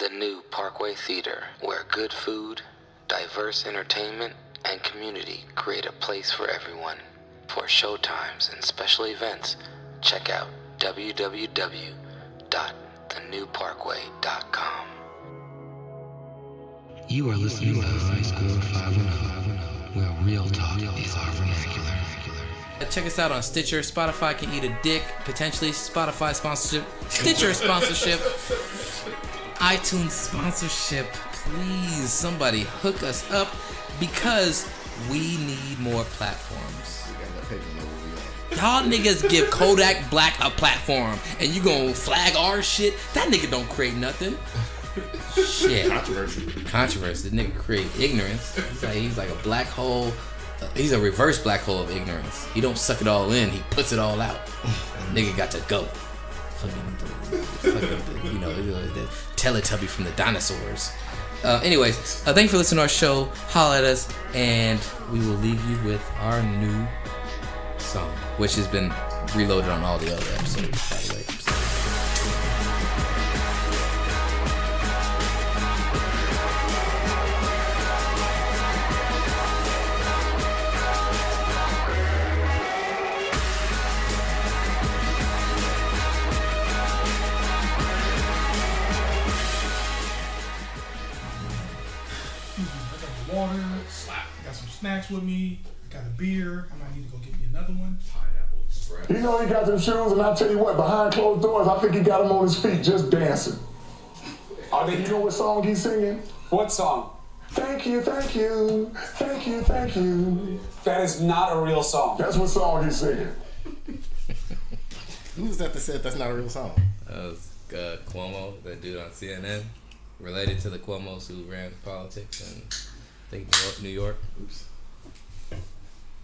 The new Parkway Theater, where good food, diverse entertainment, and community create a place for everyone. For showtimes and special events, check out www.thenewparkway.com. You are listening to High Score 510, where real talk is our vernacular. Check us out on Stitcher. Spotify can eat a dick. Potentially Spotify sponsorship. Stitcher sponsorship. iTunes sponsorship. Please, somebody hook us up because we need more platforms. Y'all niggas give Kodak Black a platform and you gonna flag our shit? That nigga don't create nothing. Shit. Controversy. The nigga create ignorance. He's like a black hole. He's a reverse black hole of ignorance. He don't suck it all in. He puts it all out. Nigga got to go. Fucking, the Teletubby from the dinosaurs. Anyways, thank you for listening to our show. Holla at us, and we will leave you with our new song, which has been reloaded on all the other episodes, by the way. Water, got some snacks with me, got a beer, I might need to go get me another one. You know he got them shoes, and I tell you what, behind closed doors, I think he got them on his feet just dancing. You know what song he's singing? What song? Thank you, thank you, thank you, thank you. That is not a real song. That's what song he's singing. Who's that said that's not a real song? That was Cuomo, that dude on CNN, related to the Cuomos who ran politics and I think New York. Oops.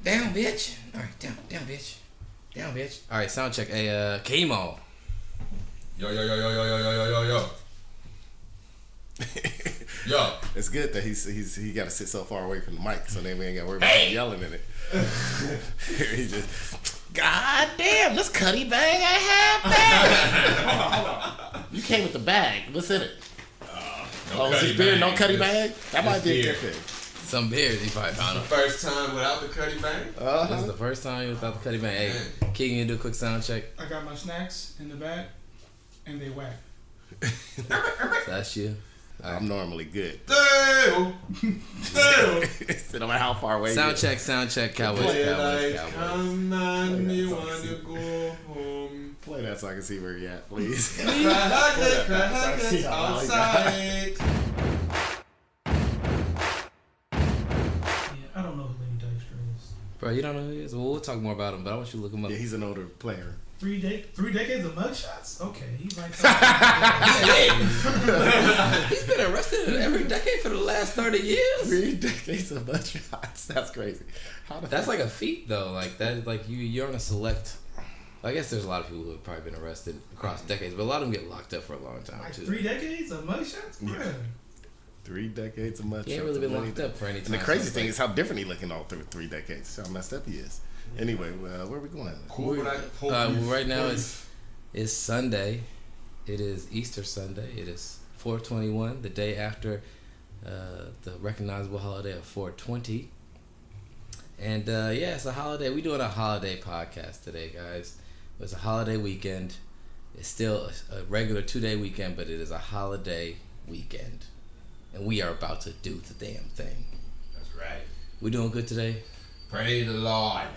Down, bitch. All right, down, bitch. Down, bitch. All right, sound check. Hey, K-Mo. Yo. Yo. It's good that he got to sit so far away from the mic, so then we ain't got to worry about him yelling in it. He just, God damn, this Cuddy bag I have bag. You came with the bag. What's in it? No is his beer no Cuddy bag? That might be a good thing. Some beers he probably found. The first time without the Cuddy bang? This is the first time without the Cuddy bang. Hey, Kiegan, you do a quick sound check. I got my snacks in the bag, and they whack. That's you. Right. I'm normally good. Damn. No matter how far away. Sound check, Cowboys. Come on, me wanna go home. Play that so I can see where you're at, please. Outside. I don't know who Lenny Dykstra is. Bro, you don't know who he is? Well, we'll talk more about him, but I want you to look him up. Yeah, he's an older player. 3 decades of mugshots? Okay, he's like He's been arrested in every decade for the last 30 years. 3 decades of mugshots. That's crazy. That's like a feat, though. Like that, like you're on a select. I guess there's a lot of people who have probably been arrested across decades, but a lot of them get locked up for a long time too. 3 decades of mugshots? Yeah. 3 decades of mugshots. He ain't really been locked up for any time. And the crazy thing is how different he looking all through 3 decades. How messed up he is. Anyway, where are we going? Right now it's Sunday. It is Easter Sunday. It is 4/21, the day after the recognizable holiday of 4/20. And it's a holiday. We're doing a holiday podcast today, guys. It's a holiday weekend. It's still a regular 2-day weekend, but it is a holiday weekend. And we are about to do the damn thing. That's right. We doing good today? Praise the Lord.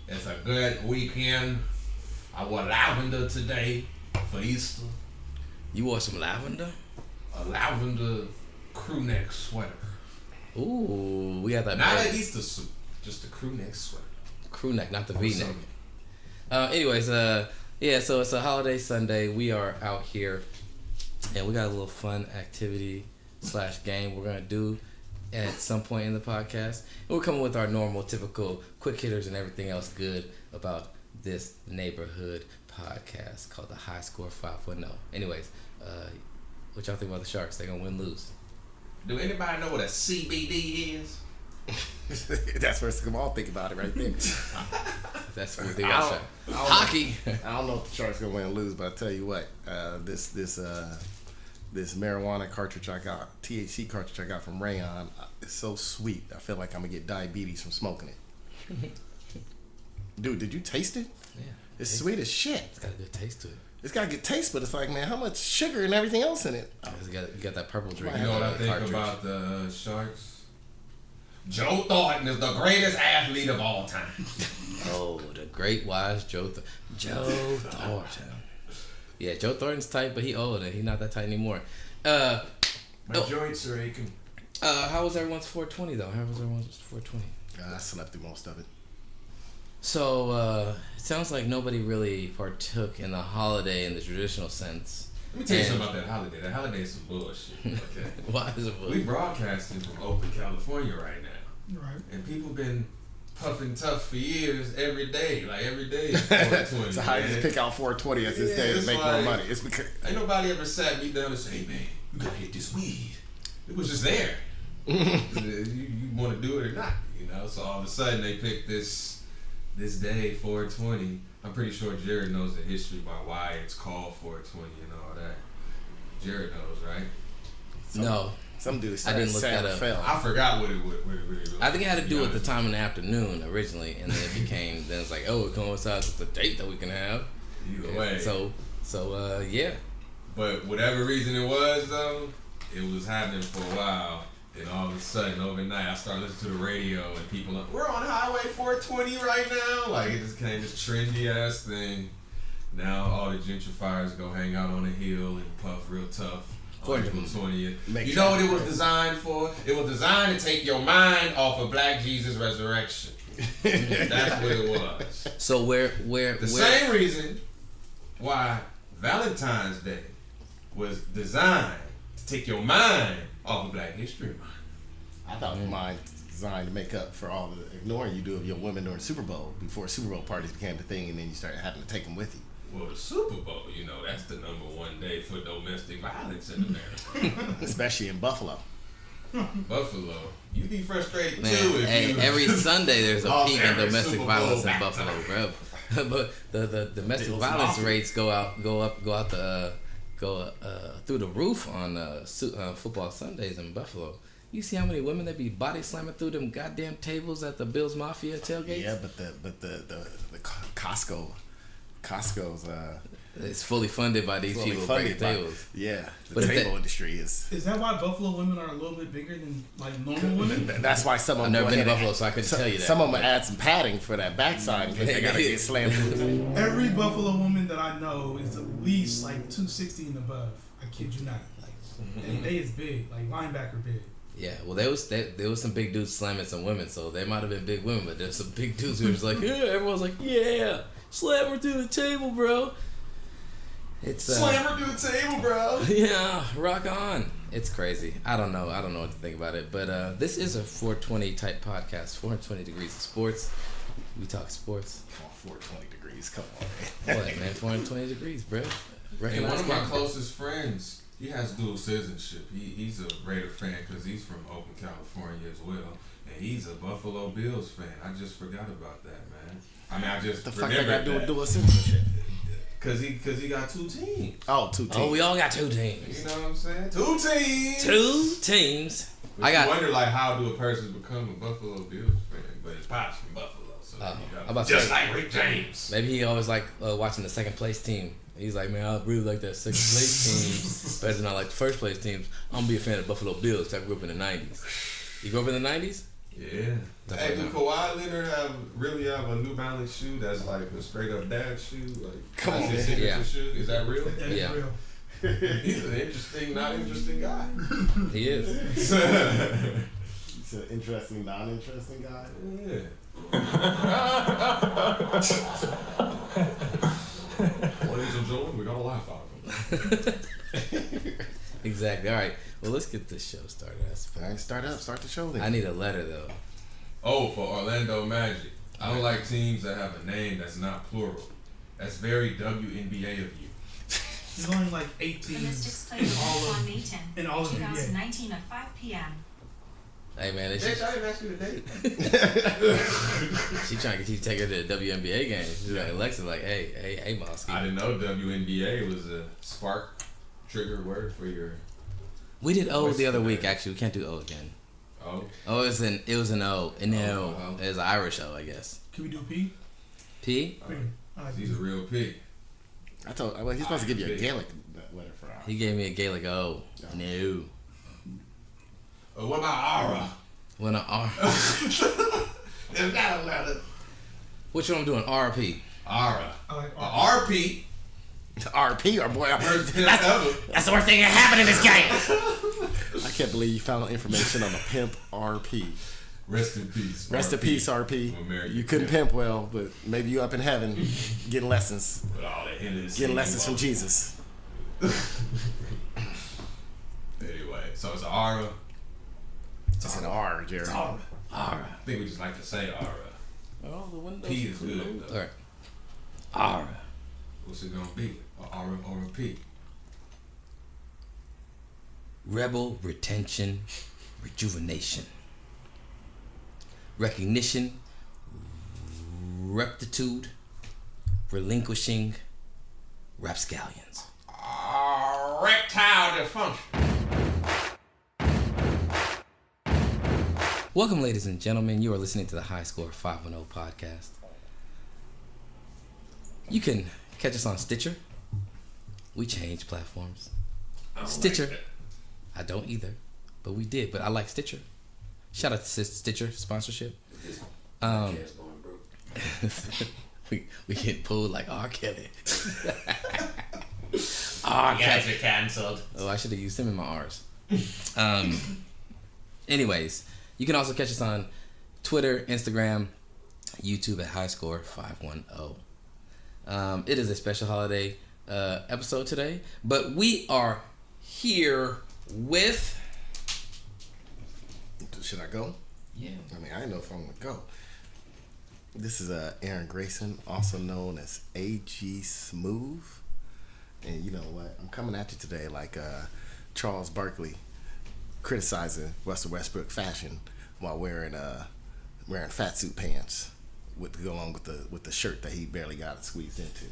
It's a good weekend. I wore lavender today for Easter. You wore some lavender? A lavender crew neck sweater. Ooh, we got that. Not an Easter suit, just a crew neck sweater. Crew neck, not the V-neck. Anyways, so it's a holiday Sunday. We are out here, and we got a little fun activity / game we're gonna do at some point in the podcast. And we're coming with our normal, typical quick hitters and everything else good about this neighborhood podcast called the High Score 510. Anyways, what y'all think about the Sharks? They gonna win, lose? Do anybody know what a CBD is? That's where come on think about it right there. That's what we think about Hockey. I don't know if the Sharks gonna win or lose, but I tell you what, this this marijuana cartridge I got, THC cartridge I got from Rayon. It's so sweet. I feel like I'm gonna get diabetes from smoking it. Dude, did you taste it? Yeah. It's sweet as shit. It's got a good taste to it. It's got a good taste, but it's like, man, how much sugar and everything else in it? You got that purple drink. You know what I think cartridge. about the Sharks? Joe Thornton is the greatest athlete of all time. Oh, the great wise Joe Thornton. Yeah, Joe Thornton's tight, but he old and he not that tight anymore. My joints are aching. How was everyone's 420 though? How was everyone's 420? I slept through most of it. So it sounds like nobody really partook in the holiday in the traditional sense. Let me tell you something about that holiday. That holiday is some bullshit. Okay. Why is it We broadcasting from Oakland, California right now. Right. And people been puffing tough for years every day. Like every day is 420. So how you just pick out 420 as this day to it's make more like- money? It's because Ain't nobody ever sat me down and say, hey man, you gotta hit this weed. It was just there. you want to do it or not, you know? So all of a sudden they picked this day, 420. I'm pretty sure Jared knows the history about why it's called 420 and all that. Jared knows, right? No, some dude I didn't look that up. fell. I forgot what it was. I think it had to do with the time in the afternoon originally, and then it became. Then it's like, oh, it coincides with the date that we can have. Either way. So yeah. But whatever reason it was, though, it was happening for a while. And all of a sudden, overnight, I started listening to the radio, and people like, we're on Highway 420 right now. Like, it just became this trendy-ass thing. Now all the gentrifiers go hang out on the hill and puff real tough on April 20th. You know what it was designed for? It was designed to take your mind off of Black Jesus' resurrection. That's what it was. So where Same reason why Valentine's Day was designed to take your mind off of Black History Month. I thought mine designed to make up for all the ignoring you do of your women during Super Bowl before Super Bowl parties became the thing, and then you started having to take them with you. Well, the Super Bowl, you know, that's the #1 day for domestic violence in America. Especially in Buffalo. Buffalo, you be frustrated man, too. If you every Sunday there's a lost peak in every domestic Super Bowl violence in back Buffalo, time. bro. But the domestic violence rates go through the roof on football Sundays in Buffalo. You see how many women they be body slamming through them goddamn tables at the Bills Mafia tailgates? Yeah, but the Costco's it's fully funded by these people breaking tables. Yeah, the But if table that- industry is. Is that why Buffalo women are a little bit bigger than like normal women? That's why some of I've them. never go been to ahead and- Buffalo, so I couldn't tell you that. Some of them add some padding for that backside in case they gotta get slammed through the table. Every Buffalo woman that I know is at least like 260 and above. I kid you not. Like they is big, like linebacker big. Yeah, well, there was some big dudes slamming some women, so they might have been big women, but there's some big dudes who were just like, yeah, everyone's like, yeah, slam her through the table, bro. It's slam her through the table, bro. Yeah, rock on. It's crazy. I don't know what to think about it, but this is a 420 type podcast. 420 degrees of sports. We talk sports. Come on, 420 degrees. Come on, What, man? 420 degrees, bro. And one of my closest friends, he has dual citizenship. He's a Raider fan because he's from Oakland, California as well. And he's a Buffalo Bills fan. I just forgot about that, man. I mean, I just the fuck they remembered got to do with that. dual citizenship? Cause he got 2 teams. Oh, 2 teams. Oh, we all got 2 teams. You know what I'm saying? 2 teams. 2 teams. But you wonder like how do a person become a Buffalo Bills fan? But his pops from Buffalo, so I'm you about know, to just say- like Rick James. Maybe he always like watching the second place team. He's like, man, I really like that second place team better than I like the first place teams. I'm gonna be a fan of Buffalo Bills 'cause I grew up in the 90s. You grew up in the 90s? Yeah. Hey, do Kawhi Leonard really have a New Balance shoe that's like a straight up dad shoe? Like, Come on, his man. signature Yeah. shoe? Is that real? That is Yeah. real. He's an interesting, not interesting guy. He is. He's an interesting, non-interesting guy. Ladies and gentlemen, we got a laugh out of him. Exactly. All right. Well, let's get this show started. I suppose. All right, start the show then. I need a letter though. Oh, for Orlando Magic. I don't like teams that have a name that's not plural. That's very WNBA of you. There's only like 8 The teams Mystics play in with all on of May 10, in all of the NBA. 2019 at 5 p.m. Hey man, Bitch, I didn't ask you to date. she trying to get you to take her to the WNBA game. She's like Alexa, like, hey, Malski. I didn't know WNBA was a spark. trigger word for your? We did O the other week. Actually, we can't do O again. Oh. Oh, it was an O. An O. Oh. It was an Irish O, I guess. Can we do P? P? He's a real pig. He's supposed to give you a Gaelic letter for R. He gave me a Gaelic O. No. What about Ara? What an R? Is that a letter? Which one I'm doing? R or P? Ara. I like RP. RP, or boy, Worst pimp ever. That's the worst thing that happened in this game. I can't believe you found information on a pimp RP. Rest in peace. Rest in peace, RP. You couldn't pimp well, but maybe you up in heaven getting lessons. With all that Hennessy. Getting lessons from Jesus. Anyway, so it's Ara. It's an R, Jerry. Ara. I think we just like to say Ara. Oh, the windows. P is good though. All right. Ara. What's it gonna be? Ara or a P? Rebel, retention, rejuvenation, recognition, rectitude, relinquishing, rapscallions. Erectile dysfunction. Welcome, ladies and gentlemen. You are listening to the High Score 510 podcast. You can catch us on Stitcher. We changed platforms. Stitcher. Like I don't either, but we did. But I like Stitcher. Shout out to Stitcher sponsorship. we get pulled like R. Kelly. R. You guys are canceled. Oh, I should have used him in my R's. Anyways, you can also catch us on Twitter, Instagram, YouTube at High Score 510. It is a special holiday episode today, but we are here with. Should I go? Yeah. I mean, I didn't know if I'm gonna go. This is Aaron Grayson, also known as AG Smooth, and you know what? I'm coming at you today like Charles Barkley criticizing Russell Westbrook fashion while wearing fat suit pants to go along with the shirt that he barely got it squeezed into.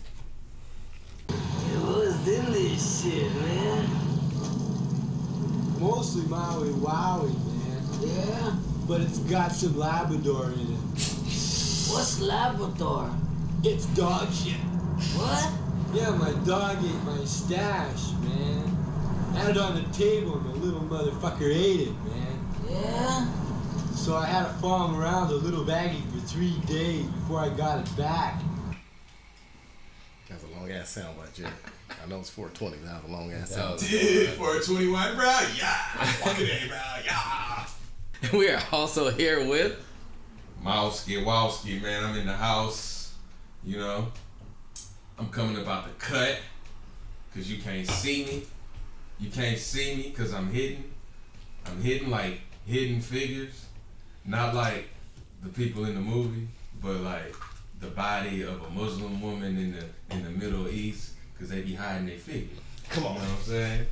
What's in this shit, man? Mostly Maui Wowie, man. Yeah? But it's got some Labrador in it. What's Labrador? It's dog shit. What? Yeah, my dog ate my stash, man. Had it on the table and the little motherfucker ate it, man. Yeah? So I had to follow him around the little baggie for 3 days before I got it back. That's a long ass sound by Jerry. I know it's 420, but that was a long ass sound. 421, bro. Yeah. Fucking A, bro. Yeah. We are also here with Malski Walski, man. I'm in the house. You know, I'm coming about the cut because you can't see me. You can't see me because I'm hidden. I'm hidden like hidden figures. Not like the people in the movie, but like the body of a Muslim woman in the Middle East because they be hiding their figures. Come on. You know what I'm saying?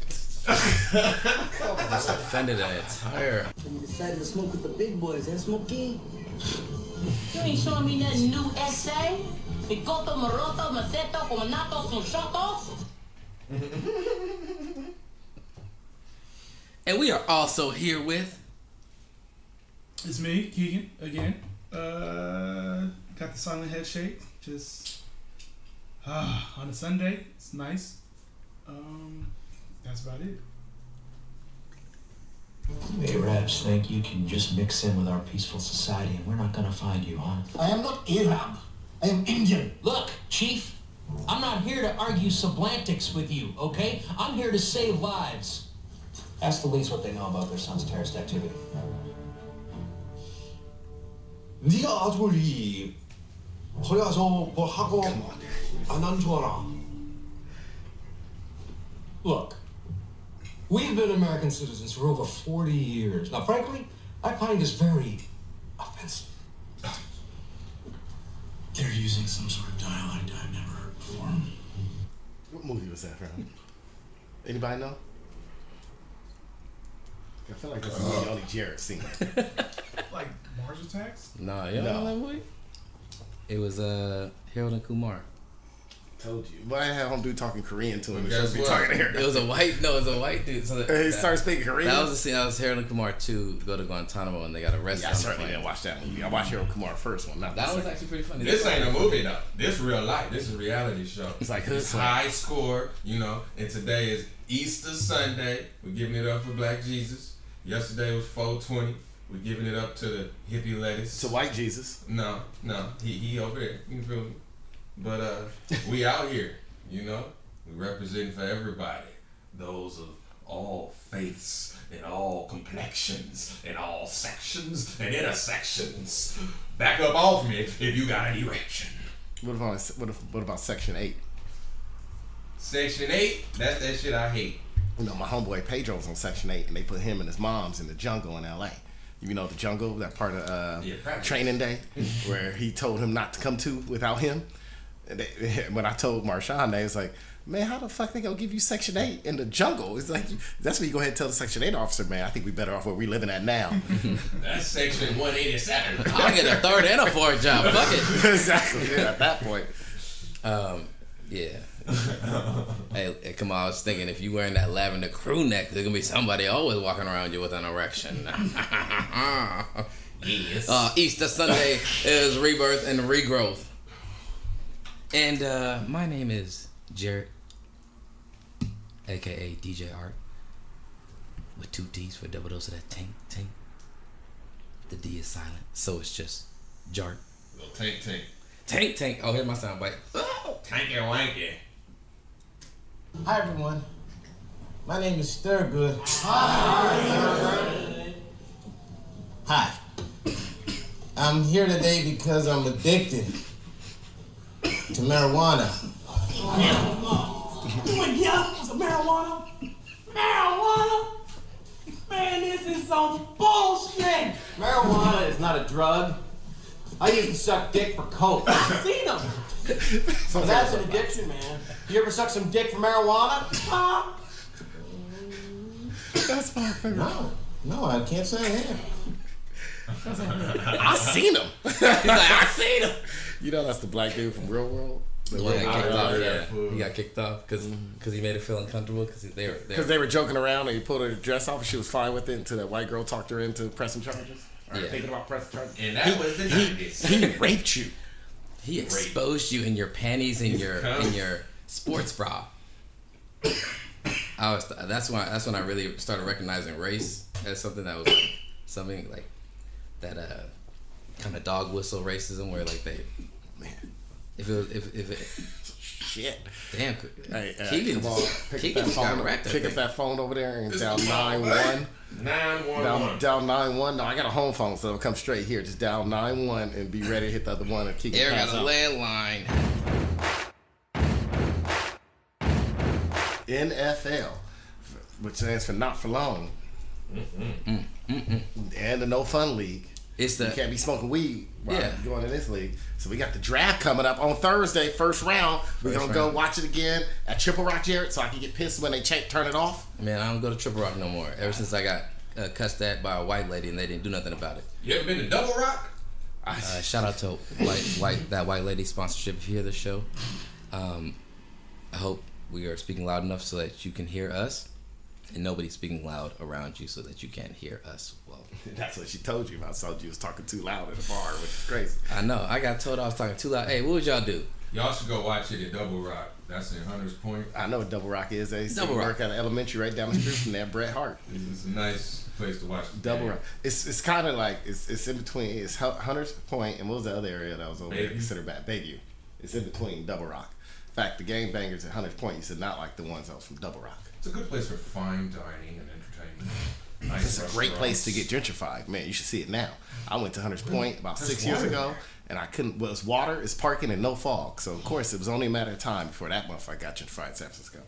just offended an entire. So you decided to smoke with the big boys, eh, Smokey? You ain't showing me nothing new, essay. Picoto, Moroto, Maceto, Cominato, Conchotos. And we are also here with. It's me, Kiegan, again. Got the silent head shake. Just on a Sunday. It's nice. That's about it. Arabs think you can just mix in with our peaceful society and we're not gonna find you, huh? I am not Arab. I am Indian. Look, Chief, I'm not here to argue sublantics with you, okay? I'm here to save lives. Ask the least what they know about their son's terrorist activity. 네가 아들이 거기 가서 뭐 하고 안 한 줄 알아. Look, we've been American citizens for over 40 years. Now, frankly, I find this very offensive. They're using some sort of dialect I've never heard before. What movie was that from? Anybody know? I feel like this is only Jared seen. Like Mars Attacks? Nah, you don't know that movie? It was Harold and Kumar. told you. But I had home dude talking Korean to him. It was a white dude. So he started speaking Korean. That was the scene. I was Harold and Kumar 2 go to Guantanamo and they got arrested. Yeah, I certainly didn't watch that movie. I watched Harold Kumar first one. That was actually pretty funny. This ain't a movie though. This real life. This is a reality show. It's like it's high score, you know. And today is Easter Sunday. We're giving it up for Black Jesus. Yesterday was 420. We're giving it up to the hippie lettuce. To white Jesus. No. He over there. You feel me? But we out here, you know. We representing for everybody. Those of all faiths and all complexions and all sections and intersections. Back up off me if you got an erection. What about Section 8? Section 8? That's that shit I hate. You know, my homeboy Pedro's on Section 8, and they put him and his mom's in the jungle in L.A. You know the jungle, that part of Training Day, where he told him not to come to without him. And when I told Marshawn, they was like, man, how the fuck they gonna give you Section 8 in the jungle? It's like, that's when you go ahead and tell the Section 8 officer, man, I think we better off where we living at now. That's Section 187. I'll get a third and a fourth job. Fuck it. Exactly. Yeah, at that point. Yeah. Hey, come on, I was thinking if you wearing that lavender crew neck, there's gonna be somebody always walking around you with an erection. Yes. Easter Sunday is rebirth and regrowth. And my name is Jared, aka DJ Art, with 2 T's for double dose of that tink tink. The D is silent, so it's just Jart. Little tink tink. Tank tank. Oh, here's my sound bite. Tanky wanky. Hi everyone. My name is Thurgood. Hi. I'm here today because I'm addicted to marijuana. You and yeah, some marijuana? Marijuana? Man, this is some bullshit. Marijuana is not a drug. I used to suck dick for coke. I've seen them. So that's an addiction, man. You ever suck some dick for marijuana? That's my favorite. No, I can't say I have. I seen him. He's like, I seen him. You know that's the black dude from Real World. He got kicked off because he made her feel uncomfortable because they were joking around and he pulled her dress off and she was fine with it until that white girl talked her into pressing charges. Thinking about pressing charges. And that was the 90s. He raped you. He exposed you in your panties and your sports bra. That's when I really started recognizing race as something that was like, something like that kind of dog whistle racism where like they if it shit damn hey, Kiegan come on, pick up that phone over there and dial 911. 911. Dial 911. No, I got a home phone, so it'll come straight here. Just dial 911 and be ready to hit the other one and Kiegan. Air got a landline. NFL, which stands for not for long, and the No Fun League. You can't be smoking weed while going in this league. So we got the draft coming up on Thursday, first round. We're going to go watch it again at Triple Rock, Jared, so I can get pissed when they turn it off. Man, I don't go to Triple Rock no more. Ever since I got cussed at by a white lady and they didn't do nothing about it. You ever been to Double Rock? Shout out to that white lady sponsorship if you hear the show. I hope we are speaking loud enough so that you can hear us. And nobody's speaking loud around you so that you can't hear us well. That's what she told you about. So you was talking too loud at the bar, which is crazy. I know. I got told I was talking too loud. Hey, what would y'all do? Y'all should go watch it at Double Rock. That's in Hunters Point. I know what Double Rock is. They work at an elementary right down the street from there, Bret Hart. It's a nice place to watch the Double game. Rock. It's kind of like, it's in between. It's Hunters Point, and what was the other area that was over there considered bad? Bayview. It's in between Double Rock. In fact, the game bangers at Hunters Point, you said not like the ones that was from Double Rock. It's a good place for fine dining and entertainment. Nice It's a great place to get gentrified. Man, you should see it now. I went to Hunters Point about 6 years ago, and I couldn't. Well, it's water, it's parking, and no fog. So of course, it was only a matter of time before that motherfucker got gentrified in San Francisco.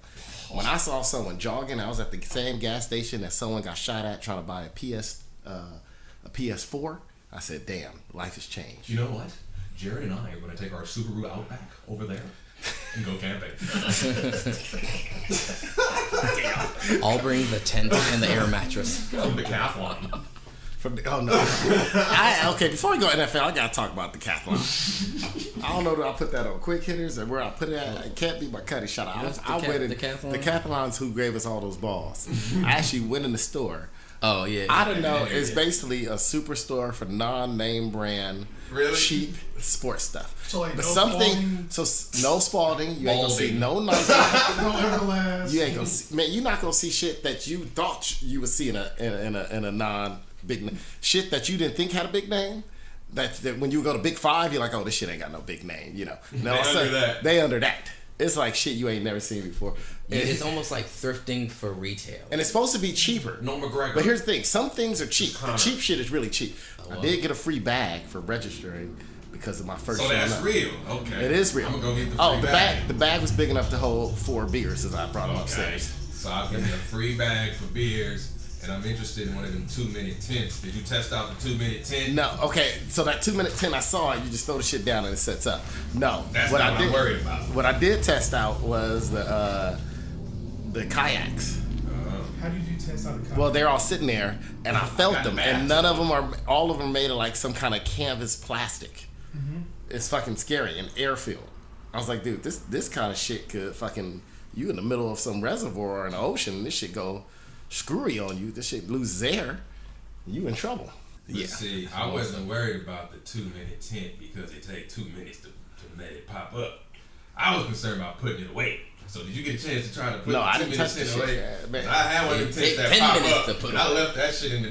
When I saw someone jogging, I was at the same gas station that someone got shot at trying to buy a PS4. I said, "Damn, life has changed." You know what? Jared and I are going to take our Subaru Outback over there and go camping. I'll bring the tent and the air mattress. Come decathlon. Oh no! Okay, before we go NFL, I gotta talk about decathlon. I don't know, do I put that on quick hitters or where I put it at? It can't be my cutty shot. I went in decathlons who gave us all those balls. I actually went in the store. Oh yeah. I don't know. It's basically a superstore for non-name brand, cheap sports stuff. So like but no something. Spalding. So no Spalding. You ain't gonna see no Nike. No Everlast. You ain't gonna see. Man, you're not gonna see shit that you thought you would see in a non big name. Shit that you didn't think had a big name. That when you go to Big Five, you're like, oh, this shit ain't got no big name. You know. No, they under that. It's like shit you ain't never seen before. It's almost like thrifting for retail. And it's supposed to be cheaper. No McGregor. But here's the thing. Some things are cheap. The cheap shit is really cheap. I did get a free bag for registering because of my first So that's real. Okay. It is real. I'm going to go get the free bag. The bag was big enough to hold 4 beers as I brought them upstairs. So I'll give you a free bag for beers. And I'm interested in one of them 2-minute tents. Did you test out the 2-minute tent? No. Okay. So that 2-minute tent, I saw it. You just throw the shit down and it sets up. No. That's what I'm worried about. What I did test out was the kayaks. How do you test out the kayaks? Well, they're all sitting there, and I felt them, and none of them are. All of them made of like some kind of canvas plastic. Mm-hmm. It's fucking scary and air-filled. I was like, dude, this kind of shit could fucking you in the middle of some reservoir or in the ocean. And this shit go screwy on you. This shit loses air. You in trouble. But see, I wasn't worried about the 2-minute tent because it take 2 minutes to make it pop up. I was concerned about putting it away. So did you get a chance to try to put the 2-minute tent away? I had one of the tents that pop up, and I left that shit on the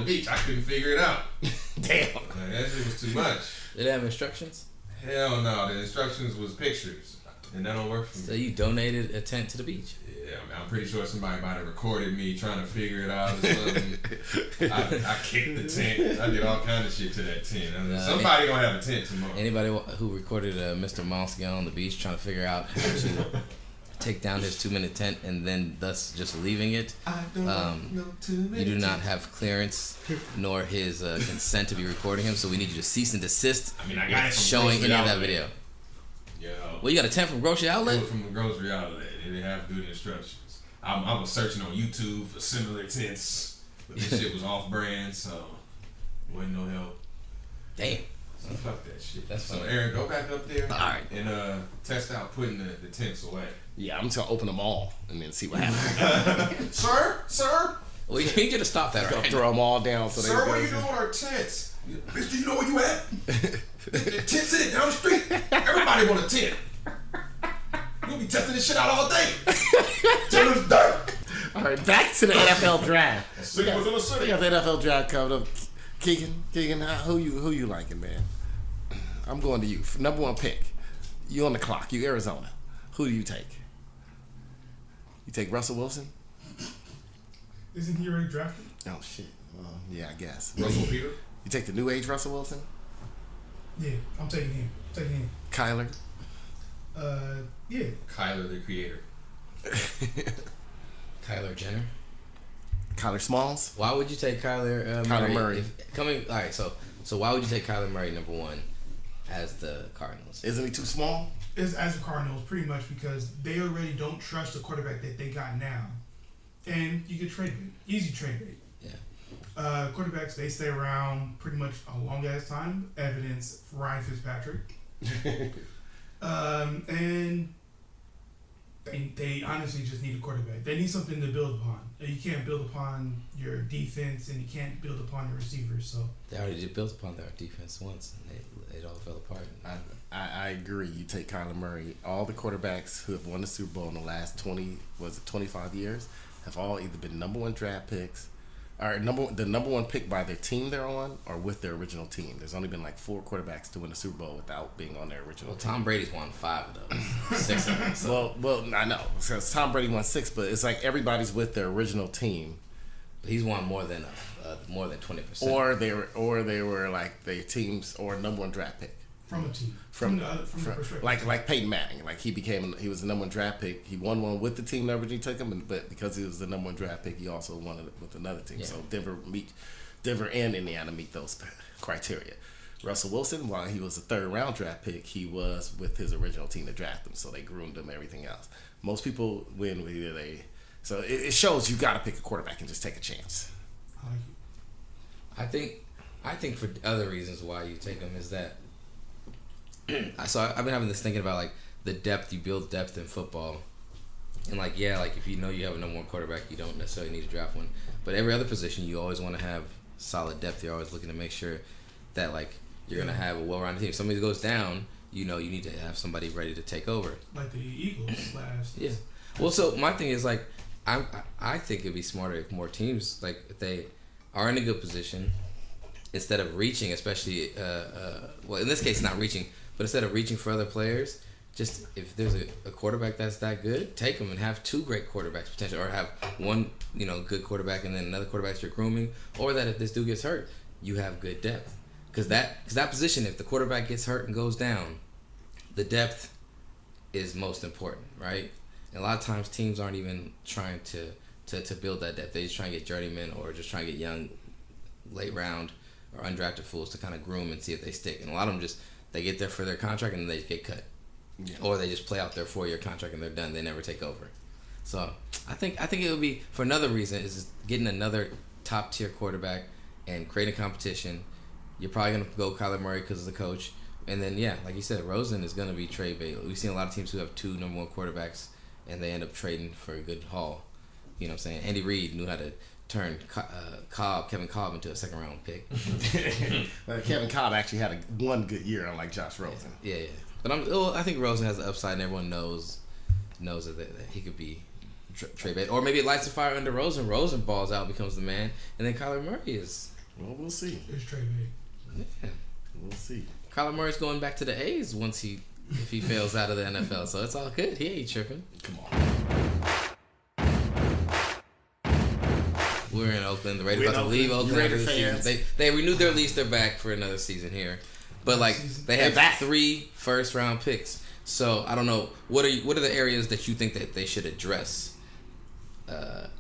beach. I couldn't figure it out. Damn. Man, that shit was too much. Did it have instructions? Hell no. The instructions was pictures. And that don't work for me. So you donated a tent to the beach? Yeah, I mean, I'm pretty sure somebody might have recorded me trying to figure it out or something. I kicked the tent. I did all kind of shit to that tent. Somebody gonna have a tent tomorrow. Anybody who recorded Mr. Malski on the beach trying to figure out how to take down his 2-minute tent and then thus just leaving it, you do not have clearance nor his consent to be recording him, so we need you to cease and desist I got it from showing any of that video. Yo. Well, you got a tent from grocery outlet? From the grocery outlet. They didn't have to do the instructions. I was searching on YouTube for similar tents, but this shit was off-brand, so wasn't no help. Damn. So fuck that shit. That's so funny. Aaron, go back up there and test out putting the tents away. Yeah, I'm just gonna open them all and then see what happens. Sir? Well, you need you to stop that right Throw them all down so Sir, what are you doing with our tents? Bitch, do you know where you at? The tent's in down the street. Everybody want a tent. You'll be testing this shit out all day. Till it's dirt. All right, back to the NFL draft. City within a city. We got the NFL draft coming up. Keegan, who you liking, man? I'm going to you. Number 1 pick. You on the clock. You Arizona. Who do you take? You take Russell Wilson? Isn't he already drafted? Oh shit. Well, yeah, I guess. Russell Peter? You take the new age Russell Wilson? Yeah, I'm taking him. Kyler? Yeah. Kyler the creator. Kyler Jenner? Kyler Smalls? Why would you take Kyler Murray? So why would you take Kyler Murray number 1 as the Cardinals? Isn't he too small? As the Cardinals, pretty much because they already don't trust the quarterback that they got now. And you get trade bait. Easy trade bait. Yeah. Quarterbacks, they stay around pretty much a long ass time. Evidence Ryan Fitzpatrick. And they honestly just need a quarterback. They need something to build upon. You can't build upon your defense, and you can't build upon your receivers. So they already did build upon their defense once, and it all fell apart. I agree. You take Kyler Murray. All the quarterbacks who have won the Super Bowl in the last 25 years have all either been number 1 draft picks, or the number 1 pick by their team they're on, or with their original team. There's only been like 4 quarterbacks to win the Super Bowl without being on their original team. Tom Brady's won 5 of those, 6 of them. So. Well, I know. So Tom Brady won 6, but it's like everybody's with their original team. But he's won more than 20%. Or they were like their teams or number 1 draft pick. From a team. From the perspective. Like Peyton Manning. Like he was the number 1 draft pick. He won one with the team that originally took him, but because he was the number 1 draft pick, he also won it with another team. Yeah. So Denver and Indiana meet those criteria. Russell Wilson, while he was a 3rd round draft pick, he was with his original team to draft him, so they groomed him, everything else. Most people win with either so it shows you got to pick a quarterback and just take a chance. I think for other reasons why you take him is that. So I've been having this thinking about like the depth you build depth in football, and like if you know you have a number one quarterback, you don't necessarily need to draft one. But every other position, you always want to have solid depth. You're always looking to make sure that like you're gonna have a well-rounded team. If somebody goes down, you need to have somebody ready to take over. Like the Eagles last. Yeah. Well, so my thing is like I think it'd be smarter if more teams like if they are in a good position instead of reaching, especially well in this case not reaching, but instead of reaching for other players, just if there's a quarterback that's that good, take them and have two great quarterbacks potentially, or have one good quarterback and then another quarterback you're grooming, or that if this dude gets hurt, you have good depth. Because that position, if the quarterback gets hurt and goes down, the depth is most important, right? And a lot of times teams aren't even trying to build that depth. They just try and get journeymen or just try and get young, late round or undrafted fools to kind of groom and see if they stick. And a lot of them they get there for their contract and then they get cut. Yeah. Or they just play out their 4-year contract and they're done. They never take over. So I think it would be, for another reason, is getting another top tier quarterback and creating competition. You're probably going to go Kyler Murray because of the coach. And then, like you said, Rosen is going to be trade bait. We've seen a lot of teams who have 2 number 1 quarterbacks and they end up trading for a good haul. You know what I'm saying? Andy Reid knew how to turn Kevin Cobb into a second round pick. Well, Kevin Cobb actually had one good year, unlike Josh Rosen. Yeah. But I think Rosen has the upside, and everyone knows that he could be trade bait. Or maybe it lights a fire under Rosen. Rosen balls out, becomes the man, and then Kyler Murray is. Well, we'll see. It's trade bait. Yeah, we'll see. Kyler Murray's going back to the A's if he fails out of the NFL, so it's all good. He ain't tripping. Come on. We're in Oakland. The Raiders about to leave Oakland after the season. They renewed their lease. They're back for another season here. But they have 3 first-round picks. So I don't know. What are the areas that you think that they should address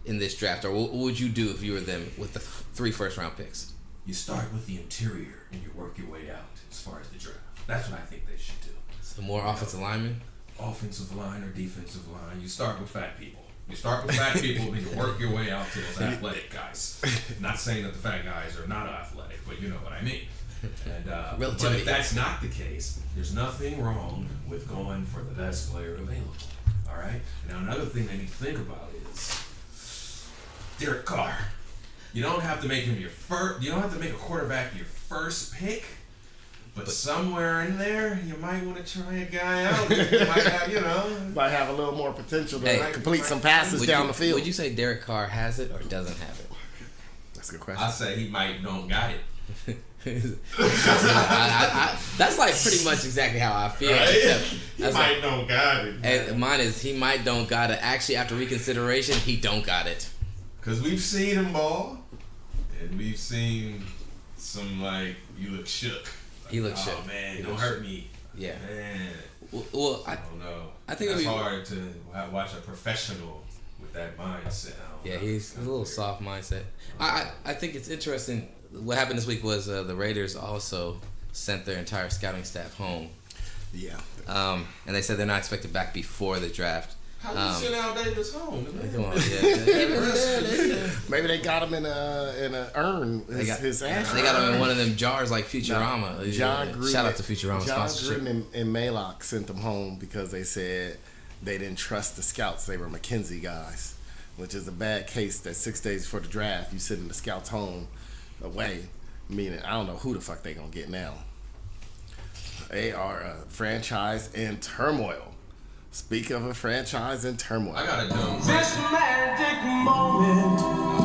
in this draft, or what would you do if you were them with the 3 first-round picks? You start with the interior and you work your way out as far as the draft. That's what I think they should do. So more offensive linemen, offensive line or defensive line. You start with fat people. You start with fat people and you work your way out to those athletic guys. Not saying that the fat guys are not athletic, but you know what I mean. And but if that's not the case, there's nothing wrong with going for the best player available. All right. Now another thing they need to think about is Derek Carr. You don't have to make him your first. You don't have to make a quarterback your first pick. But somewhere in there, you might want to try a guy out. Might have a little more potential to complete some passes down the field. Would you say Derek Carr has it or doesn't have it? That's a good question. I say he might don't got it. That's like pretty much exactly how I feel. Right? He might don't got it. And mine is he might don't got it. Actually, after reconsideration, he don't got it. Because we've seen him ball, and we've seen some you look shook. He looks shook. Oh man, don't hurt me. Yeah. Man. Well, I don't know. I think it's hard to watch a professional with that mindset. Yeah, he's a little soft mindset. I think it's interesting. What happened this week was the Raiders also sent their entire scouting staff home. Yeah. And they said they're not expected back before the draft. How you send Al Davis home? Come on, yeah. Maybe they got him in a urn. His ashes. They got him in one of them jars like Futurama. John Gruden, shout out to Futurama John sponsorship. Gruden and Malok sent them home because they said they didn't trust the scouts. They were McKenzie guys, which is a bad case. That 6 days before the draft, you sending the scouts home away, meaning I don't know who the fuck they gonna get now. They are a franchise in turmoil. Speak of a franchise in turmoil. I got a dumb This magic moment. I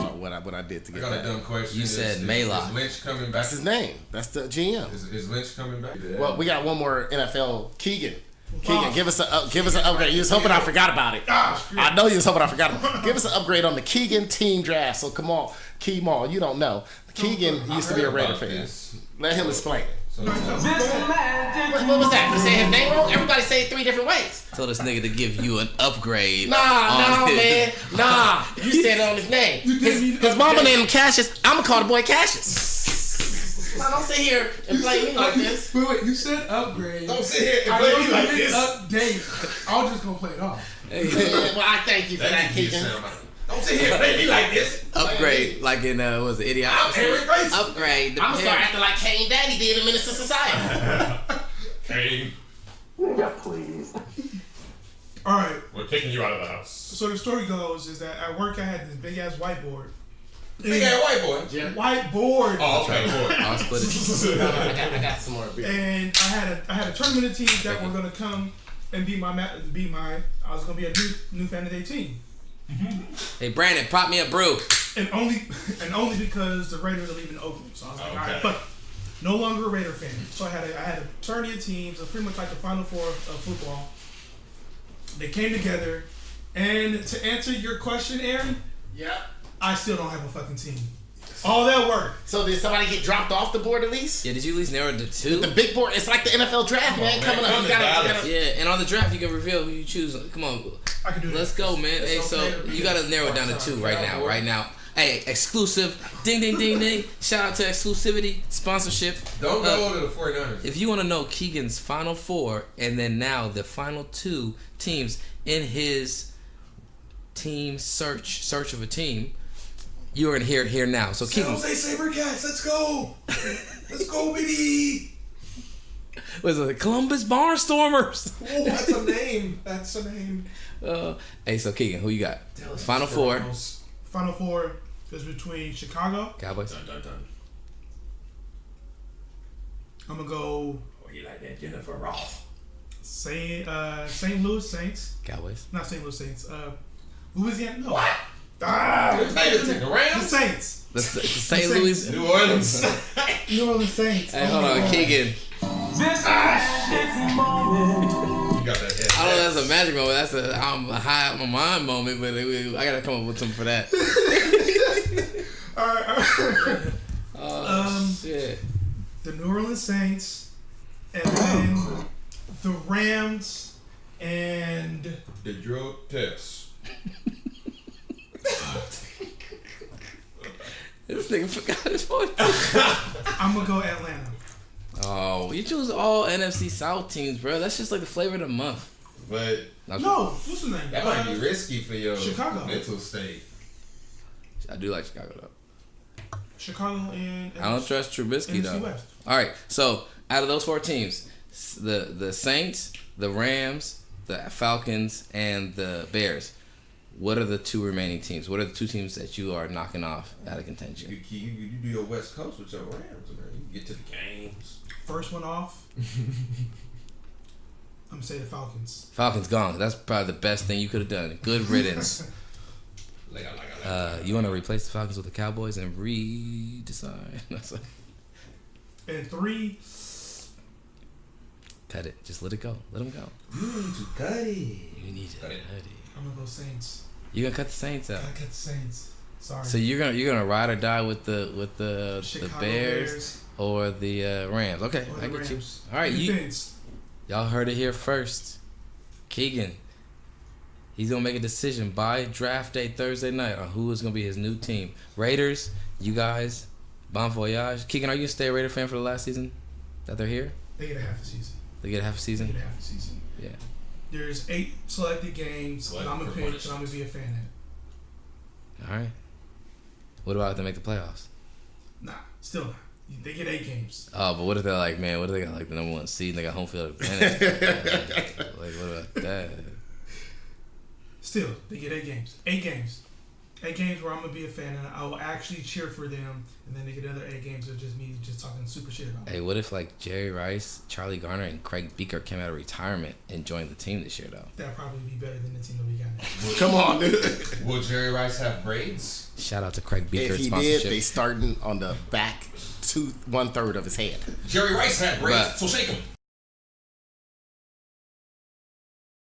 don't know what I did to get that. I got a dumb question. You said Malok. Is Lynch coming back? That's his name. That's the GM. Is Lynch coming back? Yeah. Well, we got one more NFL. Keegan, give us an upgrade. You was hoping I forgot about it. I know you was hoping I forgot about it. Give us an upgrade on the Keegan team draft. So come on, Keegan, you don't know. Keegan used to be a Raider fan. Let him explain it. This magic What was that? You say his name wrong? Everybody say it 3 different ways. Told this nigga to give you an upgrade. Nah, man. Nah. You said it on his name. His mama named him Cassius. I'm going to call the boy Cassius. Nah, don't sit here and play me like this. Wait, you said upgrade. Don't sit here and play me like this. Update. I was just going to play it off. Well, I thank you for that, Keegan. Don't sit here and make me like this. Upgrade, like in was it Idiot? I'm Aaron Grayson. Upgrade. I'm gonna start acting like Kane Daddy did in Menace to Society. Kane. Nigga, please. All right. We're kicking you out of the house. So the story goes is that at work I had this big ass whiteboard. Big ass whiteboard. Yeah. Whiteboard. Oh, okay. I'll split it. I got some more beer. And I had a tournament of teams that were gonna come and be my. I was gonna be a new fan of their team. Hey Brandon, prop me a brew. And only because the Raiders are leaving Oakland. So I was like, all right, fuck. No longer a Raider fan. So I had a tourney of teams, so pretty much like the Final Four of football. They came together, and to answer your question, Aaron, Yeah. I still don't have a fucking team. All that work. So did somebody get dropped off the board at least? Yeah, did you at least narrow it to 2? The big board, it's like the NFL draft, man. Coming up, you gotta. Yeah, and on the draft you can reveal who you choose. Come on, I can do that. Let's go, man. Hey, so you gotta narrow it down to 2 right now. Right now. Hey, exclusive. Ding, ding, ding, ding. Shout out to exclusivity, sponsorship. Don't go to the 49ers. If you want to know Keegan's final 4 and then now the final 2 teams in his team search of a team, you are going to hear it here now. So Keegan. San Jose SaberCats, let's go. Let's go, baby. Was it the Columbus Barnstormers? Oh, that's a name. That's a name. Hey, so Keegan, who you got? Final 4. Final 4 is between Chicago. Cowboys. Dun, dun, dun. I'm going to go. Oh, you like that Jennifer Ross. St. Louis Saints. Cowboys. Not St. Louis Saints. Louisiana. No. What? The Rams? The Saints. The St. Louis. New Orleans. New Orleans Saints. Hey, hold on, Keegan. You got that head. I don't know if that's a magic moment. That's a I'm high out my mind moment, but I gotta come up with something for that. All right. Oh, shit. The New Orleans Saints, and then the Rams, and The drug test. This nigga forgot his voice. I'm gonna go Atlanta. Oh, you choose all NFC South teams, bro. That's just like the flavor of the month. But No, what's the name? that might be risky for your Chicago. mental state. I do like Chicago though. Chicago and I don't trust Trubisky NFC though. West. All right, so out of those 4 teams, the Saints, the Rams, the Falcons, and the Bears. What are the 2 remaining teams? What are the 2 teams that you are knocking off out of contention? You do your West Coast with your Rams, man. You can get to the games. First one off. I'm gonna say the Falcons. Falcons gone. That's probably the best thing you could have done. Good riddance. You want to replace the Falcons with the Cowboys and re-decide? And 3. Cut it. Just let it go. Let them go. You need to cut it. You need to cut it. I'm gonna go Saints. You gonna cut the Saints out? I cut the Saints. Sorry. So you're gonna ride or die with the Chicago Bears or the Rams? Okay, Or I the get you. Rams. All right, Defense. y'all heard it here first. Keegan, he's gonna make a decision by draft day Thursday night on who is gonna be his new team. Raiders, you guys, bon voyage. Keegan, are you gonna stay a Raider fan for the last season that they're here? They get a half a season. They get a half a season. They get a half a season. Yeah. There's 8 selected games that I'm gonna pick Selected and I'm gonna be a fan at. All right. What about if they make the playoffs? Nah, still not. They get 8 games. Oh, but what if they're like, man, what if they got like the number 1 seed and they got home field advantage? Like, what about that? Still, they get 8 games. 8 games. 8 games where I'm gonna be a fan and I will actually cheer for them, and then they get other 8 games of just me just talking super shit about them. Hey, what if like Jerry Rice, Charlie Garner, and Craig Beaker came out of retirement and joined the team this year though? That'd probably be better than the team that we got now. Come on, dude. Will Jerry Rice have braids? Shout out to Craig Beaker. If he sponsorship. did, they starting on the back 1/3 of his head. Jerry Rice had braids, Bruh. so shake him.